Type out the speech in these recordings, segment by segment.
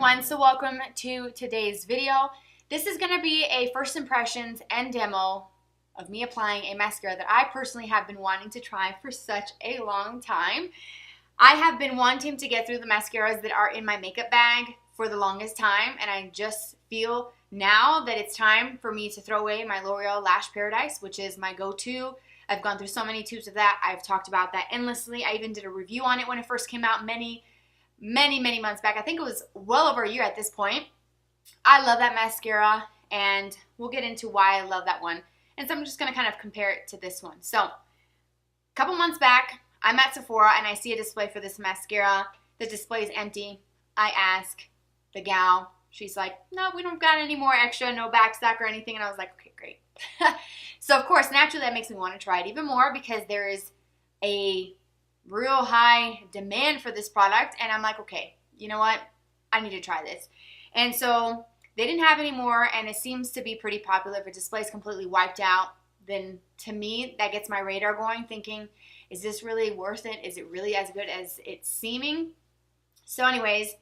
everyone, so welcome to today's video. This is going to be a first impressions and demo of me applying a mascara that I personally have been wanting to try for such a long time. I have been wanting to get through the mascaras that are in my makeup bag for the longest time, and I just feel now that it's time for me to throw away my L'Oreal Lash Paradise, which is my go-to. I've gone through so many tubes of that. I've talked about that endlessly. I even did a review on it when it first came out many months back. I think it was well over a year at this point. I love that mascara, and we'll get into why I love that one. And so I'm just going to kind of compare it to this one. So a couple months back, I'm at Sephora and I see a display for this mascara. The display is empty. I ask the gal. She's like, no, we don't got any more extra, no backstock or anything. And I was like, okay, great. So of course, naturally that makes me want to try it even more because there is a real high demand for this product, and I'm like, okay, you know what, I need to try this. And so they didn't have any more, and it seems to be pretty popular. If a display is completely wiped out, then to me that gets my radar going, thinking, is this really worth it? Is it really as good as it's seeming? So anyways,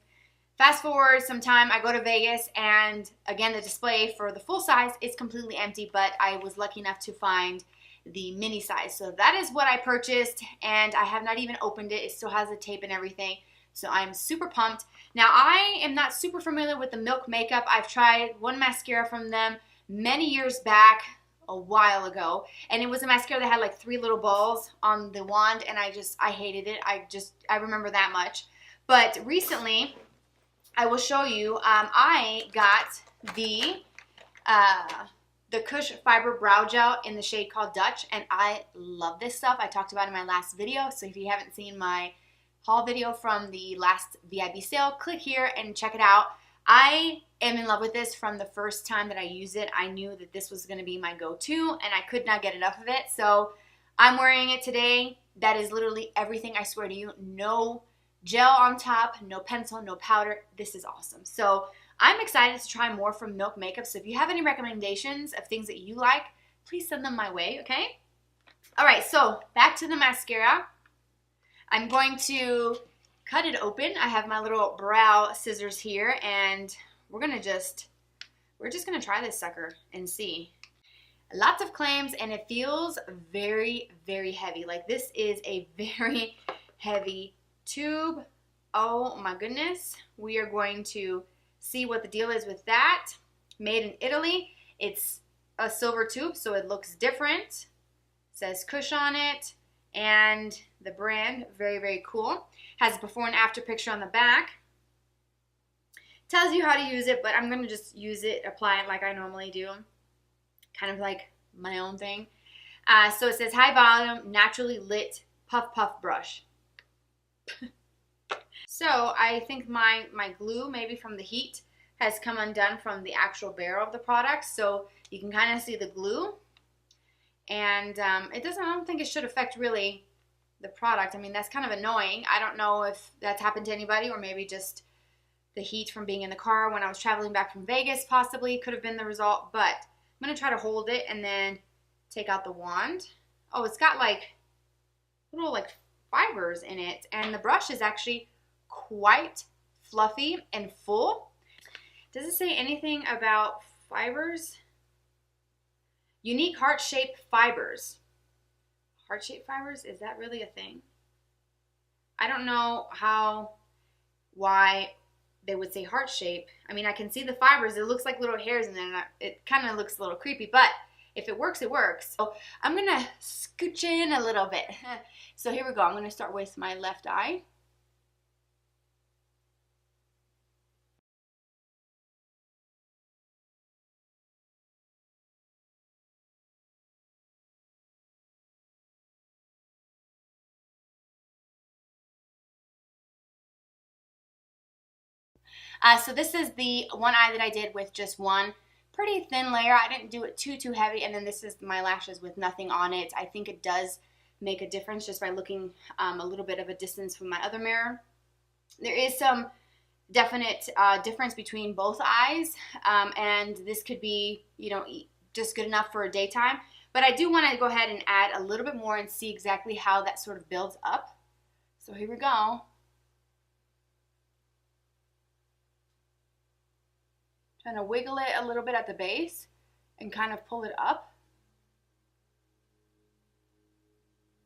fast forward some time, I go to Vegas, and again the display for the full size is completely empty, but I was lucky enough to find the mini size. So that is what I purchased, and I have not even opened it. It still has the tape and everything. So I'm super pumped. Now I am not super familiar with the Milk Makeup. I've tried one mascara from them many years back, a while ago, and it was a mascara that had like 3 little balls on the wand, and I hated it. I remember that much. But recently, I will show you, I got the Kush Fiber Brow Gel in the shade called Dutch, and I love this stuff. I talked about it in my last video, so if you haven't seen my haul video from the last VIB sale, click here and check it out. I am in love with this from the first time that I used it. I knew that this was going to be my go-to, and I could not get enough of it, so I'm wearing it today. That is literally everything, I swear to you. No gel on top, no pencil, no powder. This is awesome. So I'm excited to try more from Milk Makeup, so if you have any recommendations of things that you like, please send them my way, okay? Alright, so back to the mascara. I'm going to cut it open. I have my little brow scissors here, and we're just gonna try this sucker and see. Lots of claims, and it feels very, very heavy. Like, this is a very heavy tube. Oh my goodness. We are going to see what the deal is with that. Made in Italy. It's a silver tube, so it looks different. It says Kush on it, and the brand, very, very cool. Has a before and after picture on the back. Tells you how to use it, but I'm going to just use it, apply it like I normally do. Kind of like my own thing. So it says high volume, naturally lit puff puff brush. So I think my glue, maybe from the heat, has come undone from the actual barrel of the product. So you can kind of see the glue. And I don't think it should affect really the product. I mean, that's kind of annoying. I don't know if that's happened to anybody, or maybe just the heat from being in the car when I was traveling back from Vegas possibly could have been the result. But I'm going to try to hold it and then take out the wand. Oh, it's got like little like fibers in it, and the brush is actually quite fluffy and full. Does it say anything about fibers? Unique heart-shaped fibers. Heart-shaped fibers? Is that really a thing? I don't know why they would say heart-shape. I mean, I can see the fibers. It looks like little hairs, and then it kind of looks a little creepy, but if it works, it works. So I'm going to scooch in a little bit. So here we go. I'm going to start with my left eye. So this is the one eye that I did with just one pretty thin layer. I didn't do it too heavy, and then this is my lashes with nothing on it. I think it does make a difference just by looking a little bit of a distance from my other mirror. There is some definite difference between both eyes, and this could be, you know, just good enough for a daytime. But I do want to go ahead and add a little bit more and see exactly how that sort of builds up. So here we go. kind of wiggle it a little bit at the base and kind of pull it up.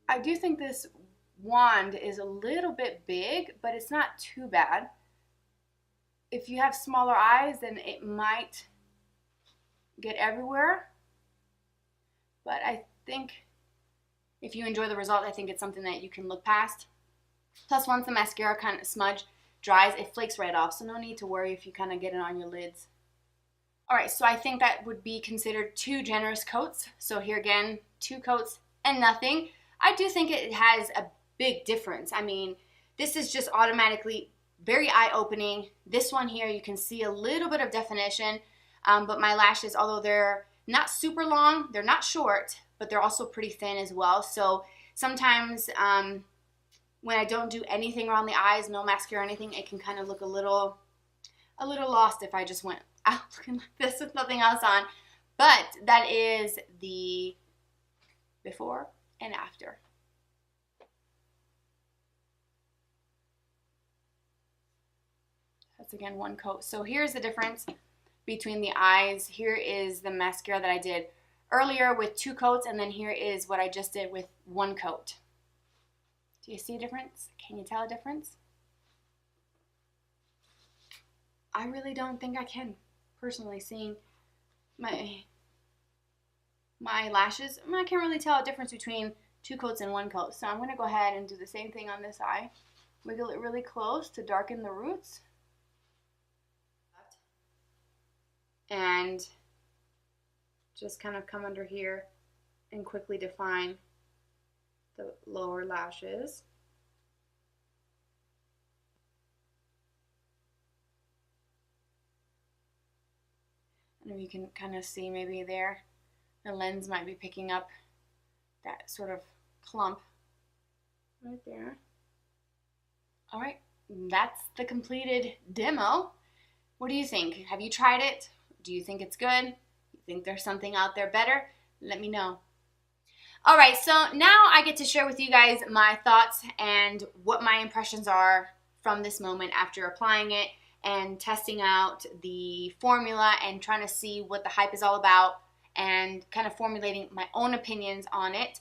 I do think this wand is a little bit big, but it's not too bad. If you have smaller eyes, then it might get everywhere. But I think if you enjoy the result, I think it's something that you can look past. Plus, once the mascara kind of smudge dries, it flakes right off, so no need to worry if you kind of get it on your lids. Alright, so I think that would be considered 2 generous coats. So here again, 2 coats and nothing. I do think it has a big difference. I mean, this is just automatically very eye-opening. This one here, you can see a little bit of definition, but my lashes, although they're not super long, they're not short, but they're also pretty thin as well. So sometimes when I don't do anything around the eyes, no mascara or anything, it can kind of look a little lost if I just went out looking like this with nothing else on. But that is the before and after. That's again 1 coat. So here's the difference between the eyes. Here is the mascara that I did earlier with 2 coats, and then here is what I just did with 1 coat. Do you see a difference? Can you tell a difference? I really don't think I can, personally, seeing my lashes. I can't really tell a difference between 2 coats and 1 coat. So I'm going to go ahead and do the same thing on this eye. Wiggle it really close to darken the roots. And just kind of come under here and quickly define the lower lashes. And you can kind of see maybe there, the lens might be picking up that sort of clump right there. All right, that's the completed demo. What do you think? Have you tried it? Do you think it's good? You think there's something out there better? Let me know. All right, so now I get to share with you guys my thoughts and what my impressions are from this moment after applying it and testing out the formula and trying to see what the hype is all about and kind of formulating my own opinions on it.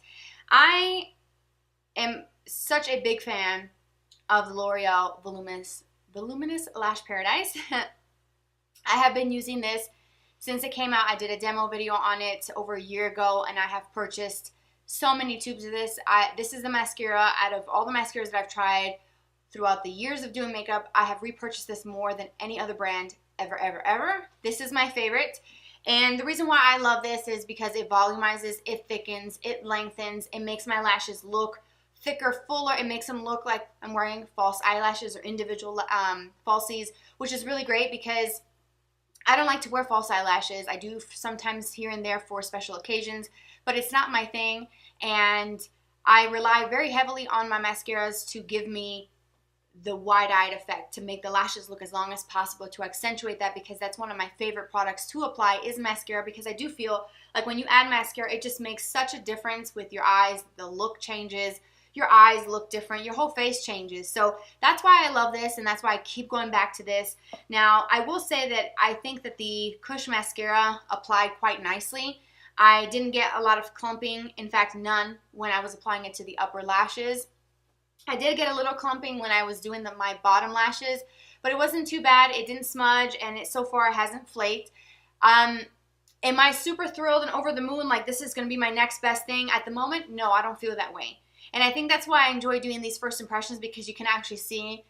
I am such a big fan of the L'Oreal Voluminous Lash Paradise. I have been using this since it came out. I did a demo video on it over a year ago, and I have purchased so many tubes of this. This is the mascara. Out of all the mascaras that I've tried throughout the years of doing makeup, I have repurchased this more than any other brand ever. This is my favorite. And the reason why I love this is because it volumizes, it thickens, it lengthens, it makes my lashes look thicker, fuller. It makes them look like I'm wearing false eyelashes or individual falsies, which is really great because I don't like to wear false eyelashes. I do sometimes here and there for special occasions, but it's not my thing. And I rely very heavily on my mascaras to give me the wide-eyed effect, to make the lashes look as long as possible, to accentuate that, because that's one of my favorite products to apply is mascara, because I do feel like when you add mascara, it just makes such a difference with your eyes. The look changes. Your eyes look different. Your whole face changes. So that's why I love this, and that's why I keep going back to this. Now, I will say that I think that the Kush Mascara applied quite nicely. I didn't get a lot of clumping. In fact, none when I was applying it to the upper lashes. I did get a little clumping when I was doing my bottom lashes, but it wasn't too bad. It didn't smudge, and it so far hasn't flaked. Am I super thrilled and over the moon, like this is going to be my next best thing at the moment? No, I don't feel that way. And I think that's why I enjoy doing these first impressions, because you can actually see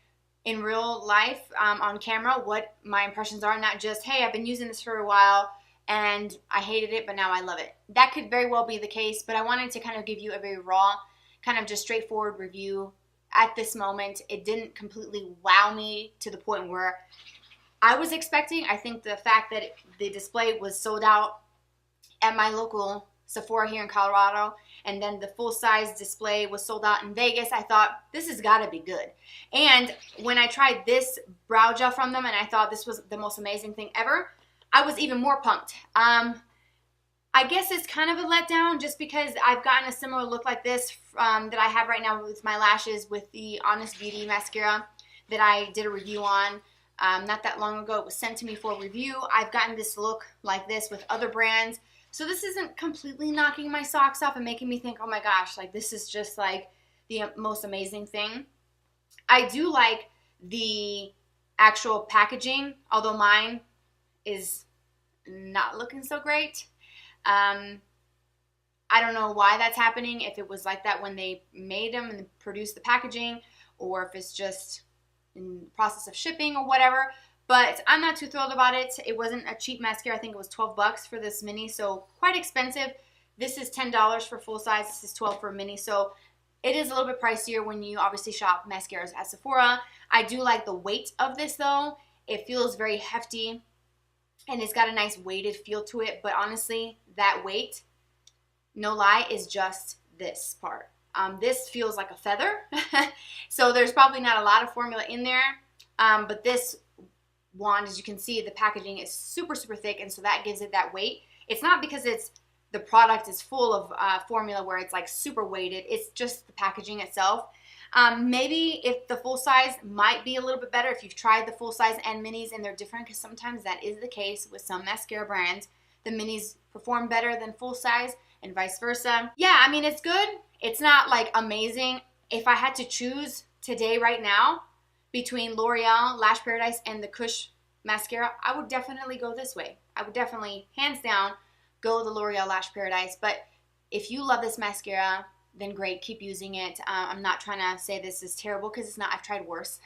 in real life on camera what my impressions are, not just, hey, I've been using this for a while and I hated it, but now I love it. That could very well be the case, but I wanted to kind of give you a very raw, kind of just straightforward review at this moment. It didn't completely wow me to the point where I was expecting. I think the fact that the display was sold out at my local Sephora here in Colorado, and then the full-size display was sold out in Vegas, I thought, this has got to be good. And when I tried this brow gel from them and I thought this was the most amazing thing ever, I was even more pumped. I guess it's kind of a letdown just because I've gotten a similar look like this that I have right now with my lashes with the Honest Beauty mascara that I did a review on not that long ago. It was sent to me for review. I've gotten this look like this with other brands. So this isn't completely knocking my socks off and making me think, oh my gosh, like this is just like the most amazing thing. I do like the actual packaging, although mine is not looking so great. I don't know why that's happening, if it was like that when they made them and produced the packaging, or if it's just in the process of shipping or whatever. But I'm not too thrilled about it. It wasn't a cheap mascara. I think it was 12 bucks for this mini, so quite expensive. This is $10 for full size. This is 12 for a mini, so it is a little bit pricier when you obviously shop mascaras at Sephora. I do like the weight of this though. It feels very hefty and it's got a nice weighted feel to it, but honestly, that weight, no lie, is just this part. This feels like a feather, so there's probably not a lot of formula in there, but this wand, as you can see, the packaging is super, super thick, and so that gives it that weight. It's not because the product is full of formula where it's like super weighted. It's just the packaging itself. Maybe if the full size might be a little bit better if you've tried the full size and minis and they're different, because sometimes that is the case with some mascara brands. The minis perform better than full size and vice versa. Yeah, I mean, it's good. It's not like amazing. If I had to choose today, right now, between L'Oreal Lash Paradise and the Kush Mascara, I would definitely go this way. I would definitely, hands down, go the L'Oreal Lash Paradise. But if you love this mascara, then great, keep using it. I'm not trying to say this is terrible, because it's not. I've tried worse.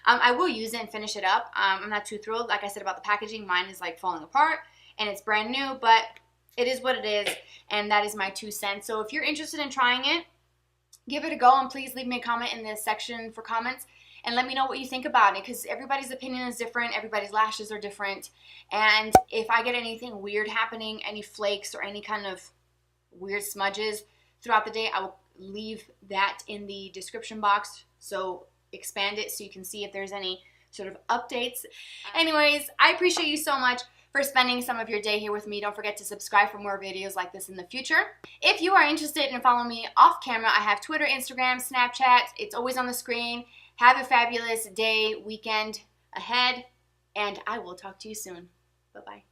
I will use it and finish it up. I'm not too thrilled. Like I said about the packaging, mine is like falling apart and it's brand new, but it is what it is, and that is my 2 cents. So if you're interested in trying it, give it a go, and please leave me a comment in the section for comments and let me know what you think about it, because everybody's opinion is different, everybody's lashes are different, and if I get anything weird happening, any flakes or any kind of weird smudges throughout the day, I will leave that in the description box, so expand it so you can see if there's any sort of updates. Anyways, I appreciate you so much for spending some of your day here with me. Don't forget to subscribe for more videos like this in the future. If you are interested in following me off camera, I have Twitter, Instagram, Snapchat. It's always on the screen. Have a fabulous day, weekend ahead, and I will talk to you soon. Bye-bye.